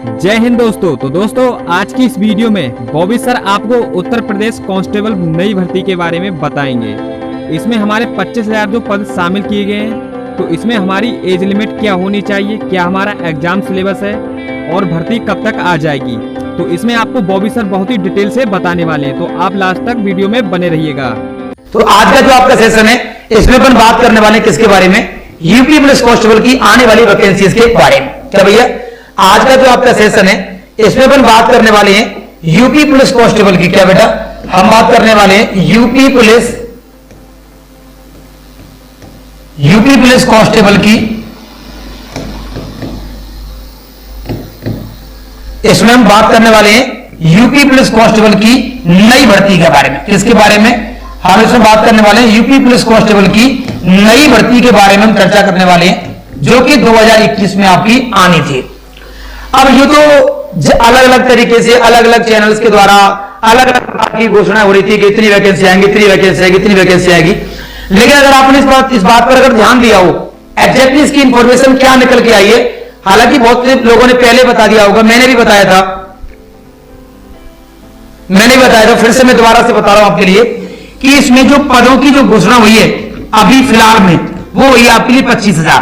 जय हिंद दोस्तों। तो दोस्तों आज की इस वीडियो में बॉबी सर आपको उत्तर प्रदेश कांस्टेबल नई भर्ती के बारे में बताएंगे। इसमें हमारे 25,000 जो पद शामिल किए गए हैं, तो इसमें हमारी एज लिमिट क्या होनी चाहिए, क्या हमारा एग्जाम सिलेबस है और भर्ती कब तक आ जाएगी, तो इसमें आपको बॉबी सर बहुत ही डिटेल से बताने वाले हैं। तो आप लास्ट तक वीडियो में बने रहिएगा। तो आज का जो आपका सेशन है इसमें अपन बात करने वाले किसके बारे में, यूपी पुलिस कांस्टेबल की आने वाली वैकेंसीज के बारे में। क्या भैया, आज का जो आपका सेशन है इसमें अपन बात करने वाले हैं यूपी पुलिस कांस्टेबल की। क्या बेटा, हम बात करने वाले हैं यूपी पुलिस कांस्टेबल की। इसमें हम बात करने वाले हैं यूपी पुलिस कांस्टेबल की नई भर्ती के बारे में। किसके बारे में हम इसमें बात करने वाले हैं, यूपी पुलिस कांस्टेबल की नई भर्ती के बारे में हम चर्चा करने वाले हैं, जो कि 2021 में आपकी आनी थी। अब ये तो अलग अलग तरीके से अलग अलग चैनल्स के द्वारा अलग अलग की घोषणा हो रही थी कि इतनी वैकेंसी आएंगी, इतनी वैकेंसी आएगी, इतनी वैकेंसी आएगी। लेकिन अगर आपने इस बात पर अगर ध्यान दिया हो, एग्जैक्टली इसकी इंफॉर्मेशन क्या निकल के आई है, हालांकि बहुत से लोगों ने पहले बता दिया होगा, मैंने भी बताया था, फिर से मैं दोबारा से बता रहा हूं आपके लिए कि इसमें जो पदों की जो घोषणा हुई है अभी फिलहाल में, वो हुई आपके लिए 25,000।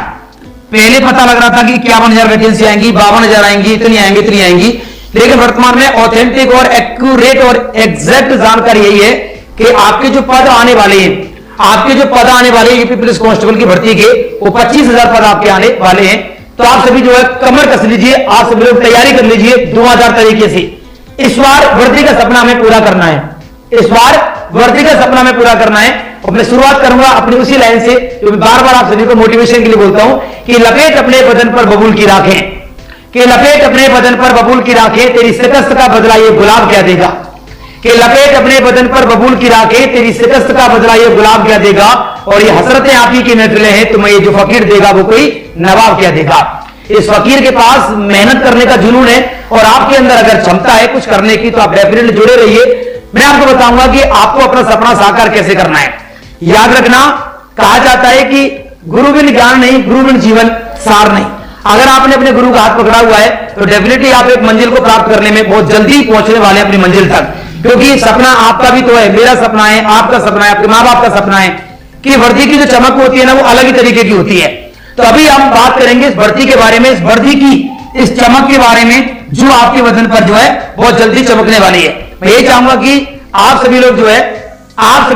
पहले पता लग रहा था कि 51,000 वैकेंसी आएंगी, 52,000 आएंगी, इतनी आएंगी, लेकिन वर्तमान में ऑथेंटिक और एक्यूरेट और एग्जैक्ट जानकारी यही है कि आपके जो पद आने वाले हैं यूपी पुलिस कांस्टेबल की भर्ती के, वो 25,000 पद आपके आने वाले हैं। तो आप सभी जो है कमर कस लीजिए, आप सभी लोग तैयारी कर लीजिए 2000 तरीके से। इस बार वर्दी का सपना हमें पूरा करना है, और मैं शुरुआत करूंगा अपनी उसी लाइन से जो मैं बार बार आप सभी को मोटिवेशन के लिए बोलता हूं कि लपेट अपने बदन पर बबूल की राखें, तेरी शिकस्त का बदला ये गुलाब क्या देगा, लपेट अपने बदन पर बबूल की राखें, तेरी शिकस्त का बदला ये गुलाब क्या देगा, और ये हसरतें आप ही की महफिलें हैं, तुम्हें ये जो फकीर देगा वो कोई नवाब क्या देगा। इस फकीर के पास मेहनत करने का जुनून है, और आपके अंदर अगर क्षमता है कुछ करने की, तो आप डेफिनेटली जुड़े रहिए। मैं आपको बताऊंगा कि आपको अपना सपना साकार कैसे करना है। याद रखना, कहा जाता है कि गुरु बिन ज्ञान नहीं, गुरु बिन जीवन सार नहीं। अगर आपने अपने गुरु का हाथ पकड़ा हुआ है तो डेफिनेटली आप एक मंजिल को प्राप्त करने में बहुत जल्दी पहुंचने वाले हैं अपनी मंजिल तक, क्योंकि सपना आपका भी तो है, मेरा सपना है, आपका सपना है, आपके माँ बाप का सपना है कि वर्दी की जो चमक होती है ना, वो अलग ही तरीके की होती है। तो अभी हम बात करेंगे इस भर्ती के बारे में, इस वर्दी की इस चमक के बारे में जो आपके बदन पर जो है बहुत जल्दी चमकने वाली है। मैं ये चाहूंगा कि आप सभी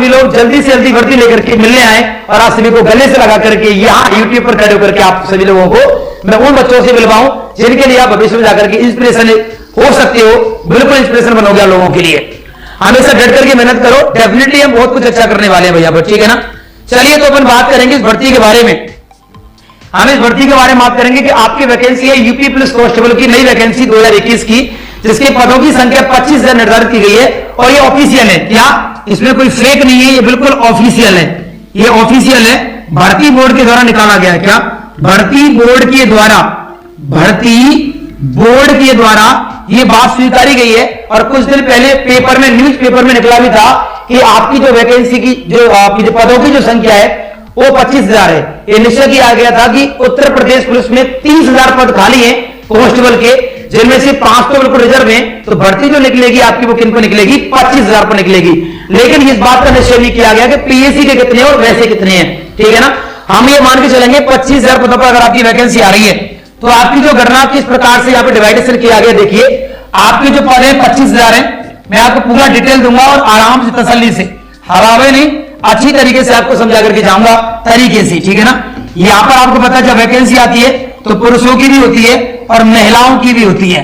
लोग जल्दी से जल्दी वर्दी लेकर के मिलने आए, और आप सभी को गले से लगा करके यहाँ यूट्यूब पर खड़े होकर के आप सभी लोगों को मैं उन बच्चों से मिलवाऊं जिनके लिए आप भविष्य में जाकर के इंस्पिरेशन हो सकते हो। बिल्कुल इंस्पिरेशन बनोगे आप लोगों के लिए। हमेशा डट करके मेहनत करो, डेफिनेटली हम बहुत कुछ अच्छा करने वाले हैं भैया, ठीक है ना। चलिए तो अपन बात करेंगे इस भर्ती के बारे में। हम इस भर्ती के बारे में बात करेंगे कि आपकी वैकेंसी है यूपी पुलिस कांस्टेबल की नई वैकेंसी 2021 की, जिसके पदों की संख्या 25,000 निर्धारित की गई है, और ये ऑफिशियल है। क्या इसमें कोई फेक नहीं है, ये बिल्कुल ऑफिशियल है, ये ऑफिशियल है, भर्ती बोर्ड के द्वारा निकाला गया है। क्या भर्ती बोर्ड के द्वारा ये बात स्वीकारी गई है। और कुछ दिन पहले पेपर में, न्यूज पेपर में निकला भी था कि आपकी जो वैकेंसी की जो आपकी जो पदों की जो संख्या है वो 25,000 है। ये निश्चय किया गया था कि उत्तर प्रदेश पुलिस में 30,000 पद खाली है कांस्टेबल के, जिनमें से 5 तो बिल्कुल रिजर्व हैं। तो भर्ती जो निकलेगी आपकी वो किन पर निकलेगी, 25,000 पर निकलेगी। लेकिन इस बात का निश्चय नहीं किया गया कि पीएससी के कितने और वैसे कितने हैं, ठीक है ना। हम ये मान के चलेंगे 25,000 पदों पर अगर आपकी वैकेंसी आ रही है, तो आपकी जो गणना किस प्रकार से यहाँ पे डिवाइडेशन किया गया, देखिए आपके जो पद है 25,000 है। मैं आपको पूरा डिटेल दूंगा और आराम से तसल्ली से, हरावे नहीं, अच्छी तरीके से आपको समझा करके जाऊंगा तरीके से, ठीक है ना। यहाँ पर आपको पता है जब वैकेंसी आती है तो पुरुषों की भी होती है और महिलाओं की भी होती है।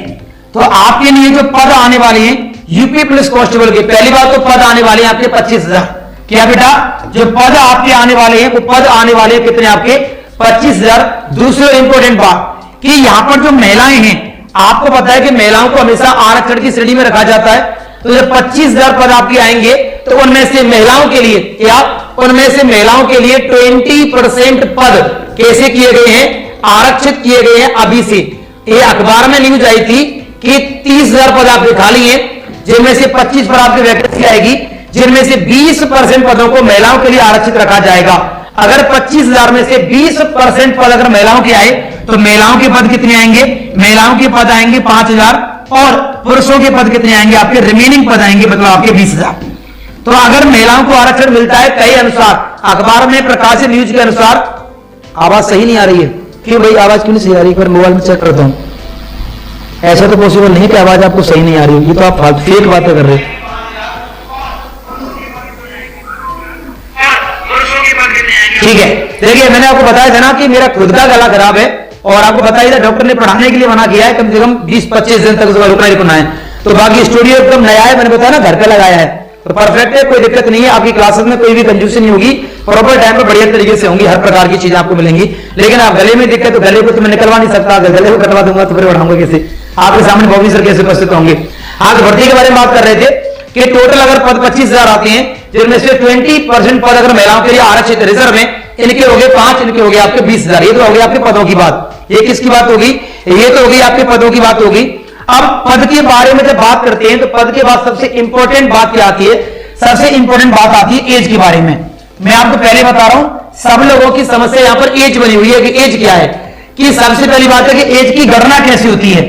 तो आपके लिए जो पद आने वाले हैं यूपी पुलिस कांस्टेबल के, पहली बात तो पद आने वाले हैं आपके 25,000। क्या बेटा, जो पद आपके आने वाले हैं वो पद आने वाले हैं कितने, आपके 25,000। दूसरी इंपॉर्टेंट बात कि यहाँ पर जो महिलाएं हैं, आपको पता है कि महिलाओं को हमेशा आरक्षण की श्रेणी में रखा जाता है। तो जब 25,000 पद आपके आएंगे तो उनमें से महिलाओं के लिए 20% पद कैसे किए गए हैं, आरक्षित किए गए हैं अभी से। ये अखबार में न्यूज आई थी कि 30,000 पद आपके खाली हैं, जिनमें से 25 पर आपकी वैकेंसी आएगी, जिनमें से 20% पदों को महिलाओं के लिए आरक्षित रखा जाएगा। अगर 25,000 में से 20% पद अगर महिलाओं के आए तो महिलाओं के पद कितने आएंगे, महिलाओं के पद आएंगे 5,000 और पुरुषों के पद कितने आएंगे आपके, रिमेनिंग पद आएंगे मतलब आपके 20,000। तो अगर महिलाओं को आरक्षण मिलता है कई अनुसार, अखबार में प्रकाशित न्यूज के अनुसार, आवाज सही नहीं आ रही है, क्यों भाई आवाज क्यों नहीं सही आ रही है, मोबाइल में चेक करता हूं। ऐसा तो पॉसिबल नहीं कि आवाज आपको सही नहीं आ रही, ये तो आप फालतू फेक बातें कर रहे हैं। ठीक है, देखिए मैंने आपको बताया था ना कि मेरा खुद का गला खराब है और आपको बताया था डॉक्टर ने पढ़ाने के लिए मना किया है, कम से कम 20-25 दिन तक रुकना है। तो बाकी स्टूडियो एकदम नया है, मैंने बताया ना घर पे लगाया है, तो परफेक्ट है, कोई दिक्कत नहीं है। आपकी क्लासेस में कोई भी कंजूसी नहीं होगी, प्रॉपर टाइम पे बढ़िया तरीके से होंगी, हर प्रकार की चीजें आपको मिलेंगी। लेकिन आप गले में दिक्कत, तो गले को तो मैं निकलवा नहीं सकता, अगर गले को कटवा दूंगा तो फिर बढ़ाऊंगा कैसे, आपके सामने बॉबी सर कैसे उपस्थित होंगे। आज भर्ती के बारे में बात कर रहे थे कि टोटल अगर पद 25,000 आते हैं, जिनमें से 20% पद अगर महिलाओं के लिए आरक्षित रिजर्व में, इनके हो गए 5, इनके हो गए आपके 20,000। ये तो हो गई आपके पदों की बात। ये किसकी बात होगी, ये तो होगी आपके पदों की बात होगी। अब पद के बारे में जब बात करते हैं तो पद के बाद सबसे इंपॉर्टेंट बात क्या आती है, सबसे इंपॉर्टेंट बात आती है एज के बारे में। मैं आपको पहले बता रहा हूं, सब लोगों की समस्या यहां पर एज बनी हुई है कि एज क्या है, कि सबसे पहली बात है कि एज की गणना कैसे होती है।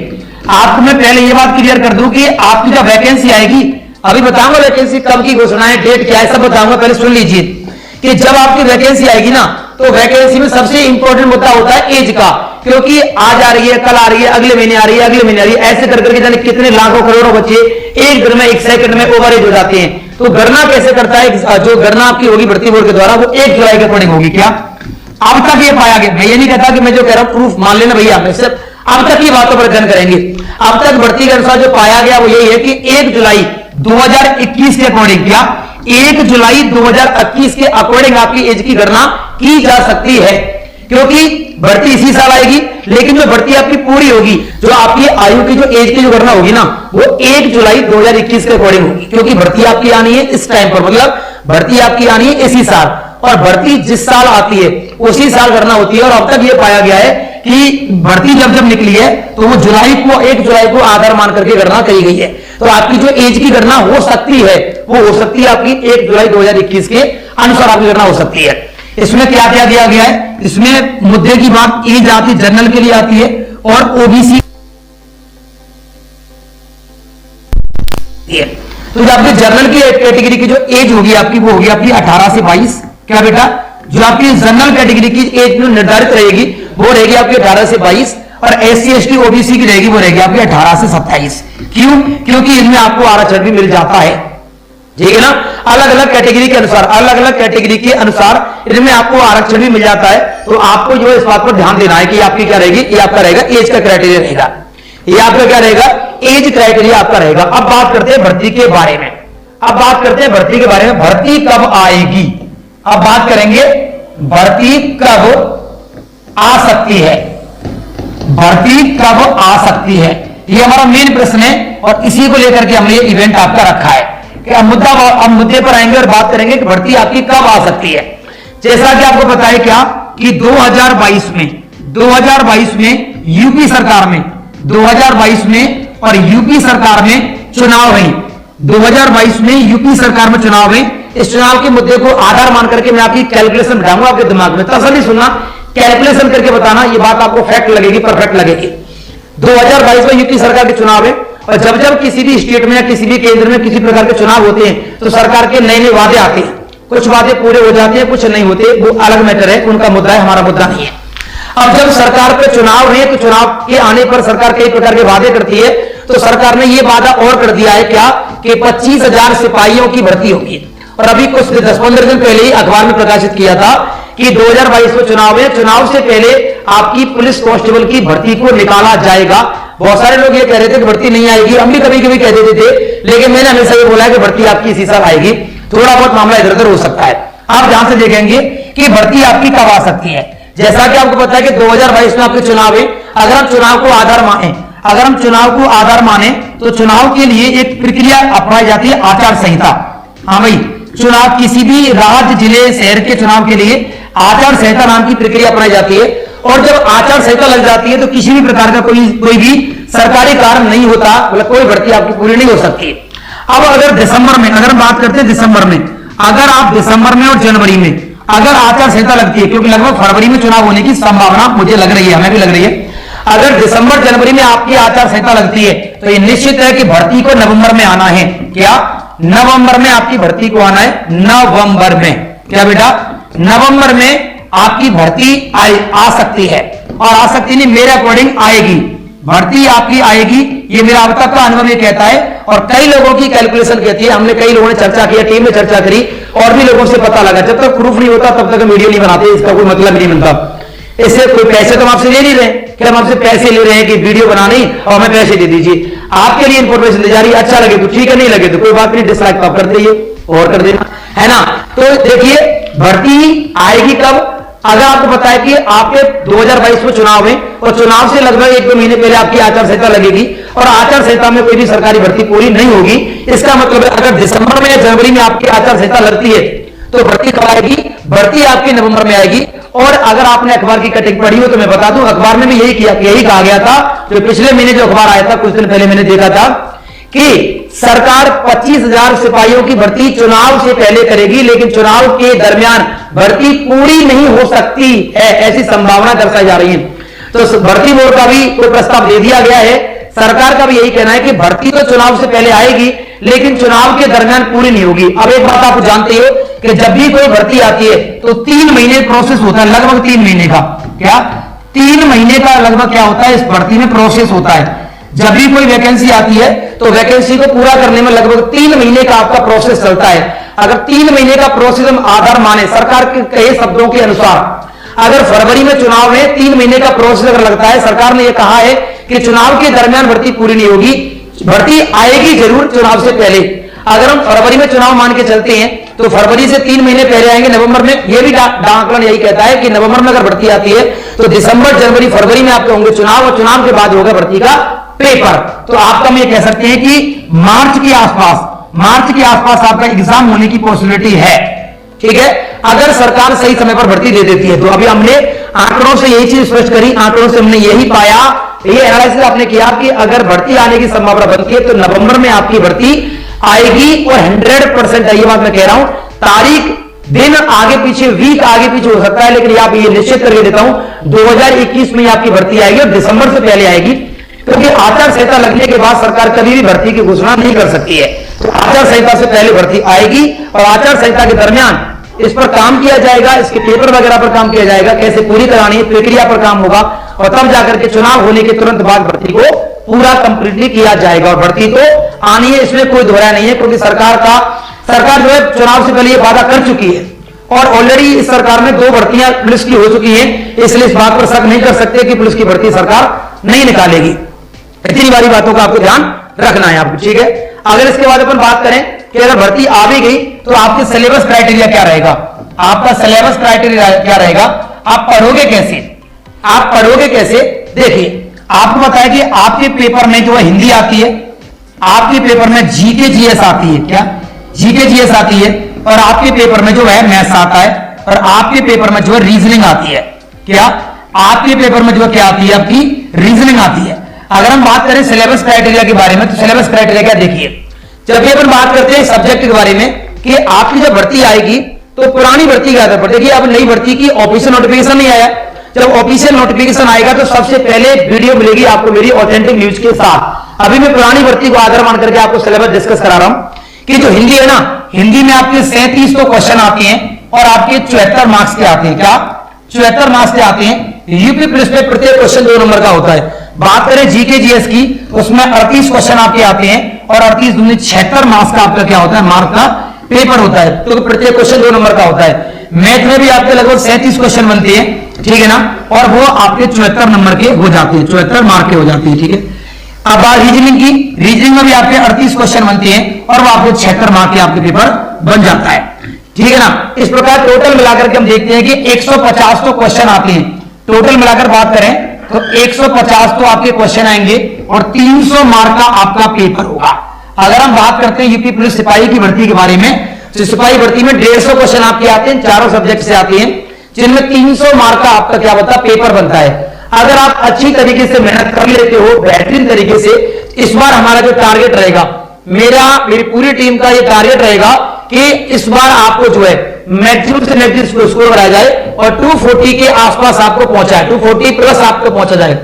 आपको मैं पहले ये बात क्लियर कर दूं कि आपकी जब वैकेंसी आएगी, अभी बताऊंगा वैकेंसी कब की घोषणा है, डेट क्या है, सब बताऊंगा, पहले सुन लीजिए कि जब आपकी वैकेंसी आएगी ना, तो वैकेंसी में सबसे इंपॉर्टेंट मुद्दा होता है एज का, क्योंकि आज आ रही है, कल आ रही है, अगले महीने आ रही है, अगले महीने आ रही है, ऐसे करके जाने कितने लाखों करोड़ों बच्चे एक दिन में, एक सेकंड में ओवर एज हो जाते हैं। तो गणना कैसे करता है, जो गणना आपकी होगी भर्ती बोर्ड के द्वारा, वो 1 जुलाई के अकॉर्डिंग होगी। क्या अब तक ये पाया गया, मैं ये नहीं कहता कि मैं जो कह रहा हूं प्रूफ मान लेना भैया, मैं सिर्फ अब तक की बातों पर अध्ययन करेंगे। अब तक भर्ती के अनुसार जो पाया गया वो यही है कि 1 जुलाई 2021 के अकॉर्डिंग, क्या 1 जुलाई 2021 के अकॉर्डिंग आपकी एज की गणना की जा सकती है, क्योंकि भर्ती इसी साल आएगी, लेकिन जो भर्ती आपकी पूरी होगी, जो आपकी आयु की जो एज की जो गणना होगी ना, वो 1 जुलाई 2021 के अकॉर्डिंग होगी, क्योंकि भर्ती आपकी आनी है इस टाइम पर, मतलब भर्ती आपकी आनी है इसी साल, और भर्ती जिस साल आती है उसी साल गणना होती है। और अब तक ये पाया गया है कि भर्ती जब जब निकली है तो वो 1 जुलाई को आधार मान करके गणना करी गई है। तो आपकी जो एज की गणना हो सकती है, वो हो सकती है आपकी 1 जुलाई 2021 के अनुसार आपकी गणना हो सकती है। इसमें क्या क्या दिया गया है, इसमें मुद्दे की बात एज आती है, जनरल के लिए आती है, और ओबीसी। तो आपकी जनरल की कैटेगरी की जो एज होगी आपकी, वो होगी आपकी 18 से 22। क्या बेटा, जो आपकी जनरल कैटेगरी की एज निर्धारित रहेगी वो रहेगी आपकी 18 से 22, और SC ST OBC की रहेगी वो रहेगी आपकी 18 से 27। क्यों, क्योंकि इनमें आपको आरक्षण भी मिल जाता है, ठीक है ना, अलग अलग कैटेगरी के अनुसार, अलग अलग कैटेगरी के अनुसार इनमें आपको आरक्षण भी मिल जाता है। तो आपको जो इस बात पर ध्यान देना है कि आपकी क्या रहेगी, ये आपका रहेगा एज का क्राइटेरिया रहेगा, ये आपका क्या रहेगा, एज क्राइटेरिया आपका रहेगा। अब बात करते हैं भर्ती के बारे में, अब बात करते हैं भर्ती के बारे में, भर्ती कब आएगी। अब बात करेंगे भर्ती कब आ सकती है, भर्ती कब आ सकती है, ये हमारा मेन प्रश्न है, और इसी को लेकर के हमने ये इवेंट आपका रखा है कि अब मुद्दे पर आएंगे और बात करेंगे कि भर्ती आपकी कब आ सकती है। जैसा कि आपको पता है क्या कि 2022 में यूपी सरकार में 2022 में और यूपी सरकार में चुनाव हुए, 2022 में यूपी सरकार में चुनाव हुए। इस चुनाव के मुद्दे को आधार मान करके मैं आपकी कैलकुलेशन बिठाऊंगा आपके दिमाग में, तसल्ली सुनना, कैलकुलेशन करके बताना, ये बात आपको फैक्ट लगेगी, परफेक्ट लगेगी। 2022 में यूपी सरकार के चुनाव है, और जब जब किसी भी स्टेट में या किसी भी केंद्र में किसी प्रकार के चुनाव होते हैं तो सरकार के नए नए वादे आते हैं, कुछ वादे पूरे हो जाते हैं, कुछ नहीं होते, वो अलग मैटर है, उनका मुद्दा है, हमारा मुद्दा नहीं है। अब जब सरकार पे चुनाव है तो चुनाव के आने पर सरकार कई प्रकार के वादे करती है, तो सरकार ने यह वादा और कर दिया है क्या कि 25,000 सिपाहियों की भर्ती होगी। और अभी कुछ 10-15 दिन पहले ही अखबार में प्रकाशित किया था कि 2022 में चुनाव है, चुनाव से पहले आपकी पुलिस कांस्टेबल की भर्ती को निकाला जाएगा। बहुत सारे लोग ये कह रहे थे कि भर्ती नहीं आएगी, हम भी कभी कभी कह देते थे, लेकिन मैंने हमेशा ये बोला है कि भर्ती आपकी इसी साल आएगी, थोड़ा बहुत मामला इधर उधर हो सकता है। आप ध्यान से देखेंगे कि भर्ती आपकी कब आ सकती है। जैसा कि आपको पता है कि 2022 में आपके चुनाव है, अगर हम चुनाव को आधार माने, अगर हम चुनाव को आधार माने तो चुनाव के लिए एक प्रक्रिया अपनाई जाती है, आचार संहिता। हाँ भाई, चुनाव किसी भी राज्य जिले शहर के चुनाव के लिए आचार संहिता नाम की प्रक्रिया अपनाई जाती है, और जब आचार संहिता लग जाती है तो किसी भी प्रकार का कोई भी सरकारी कार्य नहीं होता, मतलब कोई भर्ती आपकी पूरी नहीं हो सकती। अब अगर दिसंबर में, अगर हम बात करते हैं दिसंबर में, अगर आप दिसंबर में और जनवरी में अगर आचार संहिता लगती है, क्योंकि लगभग फरवरी में चुनाव होने की संभावना मुझे लग रही है, हमें भी लग रही है, अगर दिसंबर जनवरी में आपकी आचार संहिता लगती है तो ये निश्चित है कि भर्ती को नवंबर में आना है। क्या नवंबर में आपकी भर्ती को आना है? नवंबर में। क्या बेटा? नवंबर में आपकी भर्ती आ सकती है, और आ सकती नहीं, मेरे अकॉर्डिंग आएगी भर्ती, आपकी आएगी। ये मेरा अब तक का अनुभव ये कहता है, और कई लोगों की कैलकुलेशन कहती है। हमने कई लोगों ने चर्चा किया, टीम में चर्चा करी, और भी लोगों से पता लगा। जब तक प्रूफ नहीं होता तब तक वीडियो नहीं बनाते, इसका कोई मतलब नहीं बनता। इससे कोई पैसे तो हम आपसे ले नहीं रहे कि हम आपसे पैसे ले रहे हैं कि वीडियो बनानी और हमें पैसे दे दीजिए। आपके लिए इंफॉर्मेशन दी जा रही है, अच्छा लगे तो ठीक है, नहीं लगे तो कोई बात नहीं, डिसलाइक तो आप कर दीजिए और कर देना, है ना। तो देखिए भर्ती आएगी कब? अगर आपको पता है कि आपके 2022 में चुनाव है, और चुनाव से लगभग 1-2 महीने पहले आपकी आचार संहिता लगेगी, और आचार संहिता में कोई भी सरकारी भर्ती पूरी नहीं होगी। इसका मतलब है अगर दिसंबर में या जनवरी में आपकी आचार संहिता लगती है तो भर्ती कब आएगी? भर्ती आपकी नवंबर में आएगी। और अगर आपने अखबार की कटिंग पढ़ी हो तो मैं बता दूं, अखबार में भी यही कहा गया था। जो पिछले महीने जो अखबार आया था, कुछ दिन पहले मैंने देखा था कि सरकार 25,000 सिपाहियों की भर्ती चुनाव से पहले करेगी, लेकिन चुनाव के दरमियान भर्ती पूरी नहीं हो सकती है, ऐसी संभावना दर्शाई जा रही है। तो भर्ती बोर्ड का भी कोई प्रस्ताव दे दिया गया है। सरकार का भी यही कहना है कि भर्ती तो चुनाव से पहले आएगी, लेकिन चुनाव के दरमियान पूरी नहीं होगी। अब एक बात आप जानते हो कि जब भी कोई भर्ती आती है तो 3 महीने प्रोसेस होता है, लगभग 3 महीने का। क्या 3 महीने का लगभग क्या होता है इस भर्ती में प्रोसेस होता है। जब भी कोई वैकेंसी आती है तो वैकेंसी को पूरा करने में लगभग 3 महीने का आपका प्रोसेस चलता है। अगर 3 महीने का प्रोसेस हम आधार माने, सरकार के कहे शब्दों के अनुसार, अगर फरवरी में चुनाव है, 3 महीने का प्रोसेस अगर लगता है, सरकार ने यह कहा है कि चुनाव के दरमियान भर्ती पूरी नहीं होगी, भर्ती आएगी जरूर चुनाव से पहले। अगर हम फरवरी में चुनाव मान के चलते हैं तो फरवरी से 3 महीने पहले आएंगे नवंबर में। यह भी आंकलन यही कहता है कि नवंबर में अगर भर्ती आती है तो दिसंबर जनवरी फरवरी में आपके होंगे चुनाव, और चुनाव के बाद होगा भर्ती का पेपर। तो आपका हम ये कह सकते हैं कि मार्च के आसपास आपका एग्जाम होने की पॉसिबिलिटी है। ठीक है, अगर सरकार सही समय पर भर्ती दे देती है तो। अभी हमने आंकड़ों से यही चीज स्पष्ट करी, आंकड़ों से हमने यही पाया, ये एनालिसिस आपने किया कि अगर भर्ती आने की संभावना बनती है तो नवंबर में आपकी भर्ती आएगी, और 100% है, ये बात मैं कह रहा हूं। तारीख दिन आगे पीछे, वीक आगे पीछे हो सकता है, लेकिन आप ये निश्चित करके देता हूं 2021 में आपकी भर्ती आएगी, और दिसंबर से पहले आएगी, क्योंकि आचार संहिता लगने के बाद सरकार कभी भी भर्ती की घोषणा नहीं कर सकती है। तो आचार संहिता से पहले भर्ती आएगी, और आचार संहिता के दरमियान इस पर काम किया जाएगा, इसके पेपर वगैरह पर काम किया जाएगा, कैसे पूरी करानी है, प्रक्रिया पर काम होगा, और तब जाकर के चुनाव होने के तुरंत बाद भर्ती को पूरा कंप्लीटली किया जाएगा। और भर्ती तो आनी है, इसमें कोई दोहरा नहीं है, क्योंकि सरकार जो है चुनाव से पहले ये वादा कर चुकी है, और ऑलरेडी इस सरकार में 2 भर्तियां पुलिस की हो चुकी हैं, इसलिए इस बात पर शक नहीं कर सकते कि पुलिस की भर्ती सरकार नहीं निकालेगी। इतनी बारी बातों का आपको ध्यान रखना है आपको। ठीक है, अगर इसके बाद अपन बात करें कि अगर भर्ती आ भी गई तो आपके सिलेबस क्राइटेरिया क्या रहेगा, आपका सिलेबस क्राइटेरिया क्या रहेगा, आप पढ़ोगे कैसे। देखिए, आपको पता है कि आपके पेपर में जो है हिंदी आती है, आपके पेपर में जीके जीएस आती है। क्या जीके जीएस आती है, और आपके पेपर में जो है मैथ्स आता है, और आपके पेपर में जो है रीजनिंग आती है। क्या आपके पेपर में जो क्या आती है, आपकी रीजनिंग आती है। अगर हम बात करें सिलेबस क्राइटेरिया के बारे में, तो सिलेबस क्राइटेरिया क्या, देखिए, जब भी अपन बात करते हैं सब्जेक्ट के बारे में कि आपकी जब भर्ती आएगी तो पुरानी भर्ती के आधार पर, देखिए अब नई भर्ती की ऑफिशियल नोटिफिकेशन नहीं आया। जब ऑफिशियल नोटिफिकेशन आएगा तो सबसे पहले वीडियो मिलेगी आपको मेरी ऑथेंटिक न्यूज के साथ। अभी मैं पुरानी भर्ती को आधार मान करके आपको सिलेबस डिस्कस करा रहा हूं कि जो हिंदी है ना, हिंदी में आपके 37 तो क्वेश्चन आते हैं, और आपके 74 मार्क्स के आते हैं। क्या 74 मार्क्स के आते हैं। यूपी पुलिस में प्रत्येक क्वेश्चन 2 नंबर का होता है। बात करें जीके जीएस की, उसमें 38 क्वेश्चन आपके आते हैं, और 38 दूनी 76 मार्क्स का आपका क्या होता है, मार्क का पेपर होता है। तो प्रत्येक क्वेश्चन 2 नंबर का होता है। मैथ में भी आपके लगभग 37 क्वेश्चन बनते हैं, ठीक है ना, और वो आपके 74 नंबर के हो जाते हैं, 74 मार्क के हो जाते हैं। ठीक है, अब बात रीजनिंग की, रीजनिंग में भी आपके 38 क्वेश्चन बनते हैं, और वो आपके 76 मार्क के आपके पेपर बन जाता है। ठीक है ना। इस प्रकार टोटल मिलाकर के हम देखते हैं कि 150 तो क्वेश्चन आते हैं। टोटल मिलाकर बात करें तो 150 तो आपके क्वेश्चन आएंगे, और 300 मार्क का आपका पेपर होगा। अगर हम बात करते हैं यूपी पुलिस सिपाही की भर्ती के बारे में, तो सिपाही भर्ती में 150 क्वेश्चन आपके आते हैं, चारों सब्जेक्ट से आते हैं, जिनमें 300 मार्क का आपका क्या बनता है, पेपर बनता है। अगर आप अच्छी तरीके से मेहनत कर लेते हो, बेहतरीन तरीके से, इस बार हमारा जो टारगेट रहेगा, मेरी पूरी टीम का ये टारगेट रहेगा कि इस बार आपको जो है मैक्सिमम से मैक्सिमम स्कोर बनाया जाए, और 240 के आसपास आपको पहुंचा है, 240 प्लस आपको पहुंचा जाए।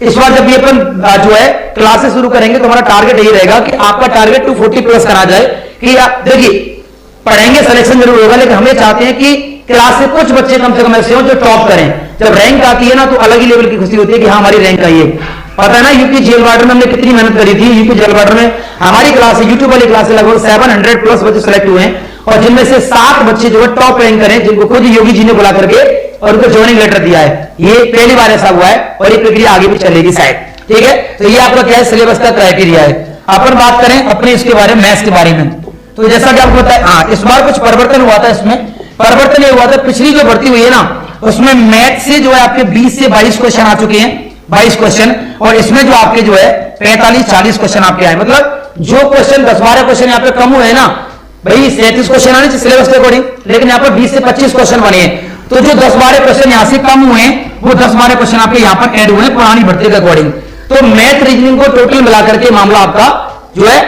इस बार जब ये अपन जो है क्लासेस शुरू करेंगे तो हमारा टारगेट यही रहेगा कि आपका टारगेट 240 प्लस करा जाए। कि आप देखिए पढ़ेंगे, सिलेक्शन जरूर होगा, लेकिन हमें चाहते हैं कि क्लास से कुछ बच्चे कम से कम ऐसे हों जो टॉप करें। जब रैंक आती है ना तो अलग ही लेवल की खुशी होती है कि हाँ हमारी रैंक आई है। पता है ना यूपी जेल वार्डन में हमने कितनी मेहनत करी थी। यूपी जेल वार्डन में हमारी क्लास है, यूट्यूब वाली क्लास से लगभग 700 प्लस बच्चे सेलेक्ट हुए हैं और जिनमें से 7 बच्चे जो है टॉप रैंक करें, जिनको खुद योगी जी ने बुला करके और उनको ज्वाइनिंग लेटर दिया है। ये पहली बार ऐसा हुआ है और ये प्रक्रिया आगे भी चलेगी शायद। ठीक है, तो ये आपका क्या है, सिलेबस का क्राइटेरिया है। अपन बात करें अपने इसके बारे में, मैथ्स के बारे में, तो जैसा कि आपको पता है हाँ इस बार कुछ परिवर्तन हुआ था। इसमें परिवर्तन ये हुआ था, पिछली जो भर्ती हुई है ना उसमें मैथ से जो है आपके 20 से 22 क्वेश्चन आ चुके हैं, 22 क्वेश्चन, और इसमें जो आपके जो है 45-40 क्वेश्चन आपके आए। मतलब जो क्वेश्चन 10-12 क्वेश्चन यहाँ पे कम हुए ना भाई, 37 क्वेश्चन आने सिलेबस के अकॉर्डिंग, लेकिन यहाँ पर 20 से 25 क्वेश्चन बने हैं। तो जो 10-12 क्वेश्चन यहाँ से कम हुए वो 10-12 क्वेश्चन आपके यहाँ पर ऐड हुए पुरानी भर्ती के अकॉर्डिंग। तो मैथ रीजनिंग को टोटल मिलाकर के मामला आपका जो है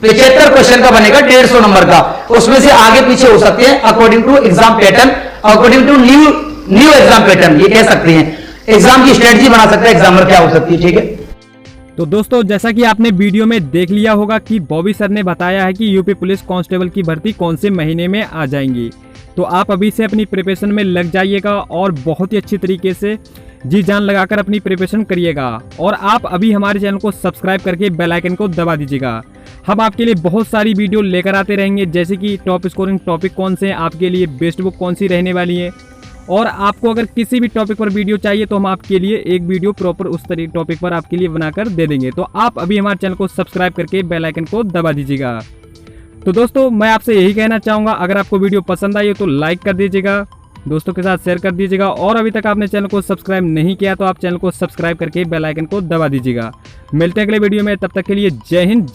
75 क्वेश्चन का बनेगा, 150 नंबर का। उसमें से आगे पीछे हो सकते हैं according to exam pattern, according to new exam pattern, ये कह सकते हैं। एग्जाम की स्ट्रेटजी बना सकता है एग्जामर क्या हो सकती है। ठीक है, तो दोस्तों जैसा कि आपने वीडियो में देख लिया होगा कि बॉबी सर ने बताया है कि यूपी पुलिस कांस्टेबल की भर्ती कौन से महीने में आ जाएंगी। तो आप अभी से अपनी प्रिपरेशन में लग जाइएगा और बहुत ही अच्छी तरीके से जी जान लगाकर अपनी प्रिपरेशन करिएगा। और आप अभी हमारे चैनल को सब्सक्राइब करके बेल आइकन को दबा दीजिएगा। हम आपके लिए बहुत सारी वीडियो लेकर आते रहेंगे, जैसे कि टॉप स्कोरिंग टॉपिक कौन से हैं, आपके लिए बेस्ट बुक कौन सी रहने वाली है, और आपको अगर किसी भी टॉपिक पर वीडियो चाहिए तो हम आपके लिए एक वीडियो प्रॉपर उस तरीके टॉपिक पर आपके लिए बनाकर दे देंगे। तो आप अभी हमारे चैनल को सब्सक्राइब करके बेल आइकन को दबा दीजिएगा। तो दोस्तों मैं आपसे यही कहना चाहूँगा, अगर आपको वीडियो पसंद आई हो तो लाइक कर दीजिएगा, दोस्तों के साथ शेयर कर दीजिएगा, और अभी तक आपने चैनल को सब्सक्राइब नहीं किया तो आप चैनल को सब्सक्राइब करके बेल आइकन को दबा दीजिएगा। मिलते हैं अगले वीडियो में, तब तक के लिए जय हिंद जय